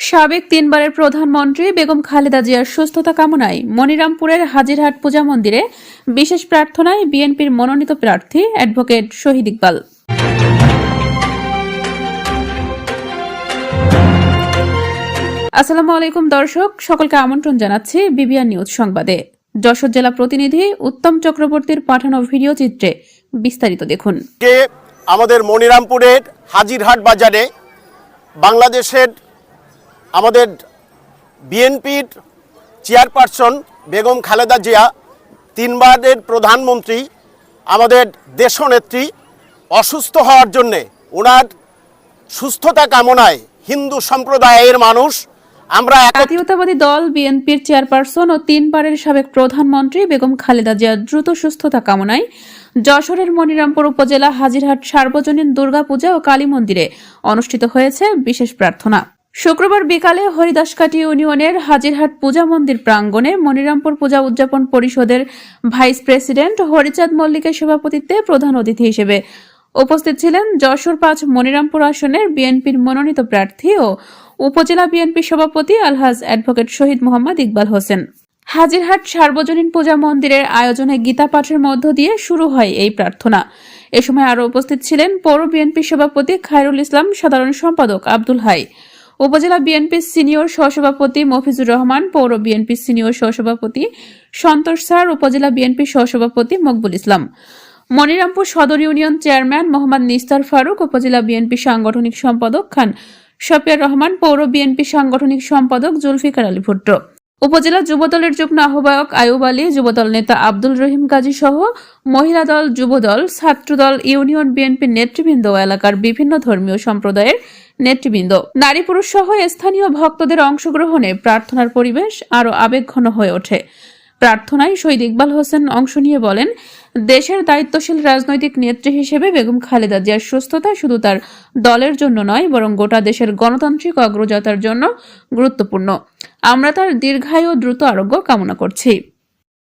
সাবেক তিনবারের প্রধানমন্ত্রী বেগম খালেদা জিয়ার সুস্থতা কামনায় মনিরামপুরের হাজিরহাট পূজা মন্দিরে বিশেষ প্রার্থনায় বিএনপির মনোনীত প্রার্থী অ্যাডভোকেট শহীদ ইকবাল। আসসালামু আলাইকুম দর্শক, সকলকে আমন্ত্রণ জানাচ্ছি বিবিআর নিউজ সংবাদে। যশোর জেলা প্রতিনিধি উত্তম চক্রবর্তীর পাঠানো ভিডিও চিত্রে বিস্তারিত দেখুন। আমাদের মনিরামপুরের হাজিরহাট বাজারে বাংলাদেশের আমাদের বিএনপির চেয়ারপারসন বেগম খালেদা জিয়া, তিনবারের প্রধানমন্ত্রী, আমাদের দেশনেত্রী অসুস্থ হওয়ার জন্যে ওনার সুস্থতা কামনায় হিন্দু সম্প্রদায়ের মানুষ আমরা জাতীয়তাবাদী দল বিএনপির চেয়ারপারসন ও তিনবারের সাবেক প্রধানমন্ত্রী বেগম খালেদা জিয়ার দ্রুত সুস্থতা কামনায় যশোরের মনিরামপুর উপজেলা হাজিরহাট সার্বজনীন দুর্গাপূজা ও কালী মন্দিরে অনুষ্ঠিত হয়েছে বিশেষ প্রার্থনা। শুক্রবার বিকালে হরিদাসকাটি ইউনিয়নের হাজিরহাট পূজা মন্দির প্রাঙ্গণে মনিরামপুর পূজা উদযাপন পরিষদের ভাইস প্রেসিডেন্ট হরিচাঁদ মল্লিকের সভাপতিত্বে প্রধান অতিথি হিসেবে উপস্থিত ছিলেন যশোর ৫ মনিরামপুর আসনের বিএনপির মনোনীত প্রার্থী ও উপজেলা বিএনপি সভাপতি আলহাজ অ্যাডভোকেট শহীদ মোহাম্মদ ইকবাল হোসেন। হাজিরহাট সার্বজনীন পূজা মন্দিরের আয়োজনে গীতা পাঠের মধ্য দিয়ে শুরু হয় এই প্রার্থনা। এ সময় আরও উপস্থিত ছিলেন পৌর বিএনপি সভাপতি খায়রুল ইসলাম, সাধারণ সম্পাদক আব্দুল হাই, উপজেলা বিএনপির সিনিয়র সহসভাপতি মফিজুর রহমান, পৌর বিএনপির সিনিয়র সহসভাপতি সন্তোষ স্যার, উপজেলা বিএনপির সহসভাপতি মকবুল ইসলাম, মনিরামপুর সদর ইউনিয়ন চেয়ারম্যান মোহাম্মদ নিস্তার ফারুক, উপজেলা বিএনপি সাংগঠনিক সম্পাদক খান শফিয়ার রহমান, পৌর বিএনপি সাংগঠনিক সম্পাদক জুলফিকার আলী ভুট্টো, উপজেলা যুবদলের যুগ্ম আহ্বায়ক আয়ুব আলী, যুবদল নেতা আব্দুল রহিম গাজী সহ মহিলা দল, যুবদল, ছাত্রদল, ইউনিয়ন বিএনপির নেতৃবৃন্দ ও এলাকার বিভিন্ন ধর্মীয় সম্প্রদায়ের নেতৃবৃন্দ, নারী পুরুষ সহ স্থানীয় ভক্তদের অংশগ্রহণে প্রার্থনার পরিবেশ আরও আবেগঘন হয়ে ওঠে। প্রার্থনায় শহীদ ইকবাল হোসেন অংশ নিয়ে বলেন, দেশের দায়িত্বশীল রাজনৈতিক নেত্রী হিসেবে বেগম খালেদা জিয়ার সুস্থতা শুধু তার দলের জন্য নয়, বরং গোটা দেশের গণতান্ত্রিক অগ্রযাত্রার জন্য গুরুত্বপূর্ণ। আমরা তার দীর্ঘায়ু ও দ্রুত আরোগ্য কামনা করছি।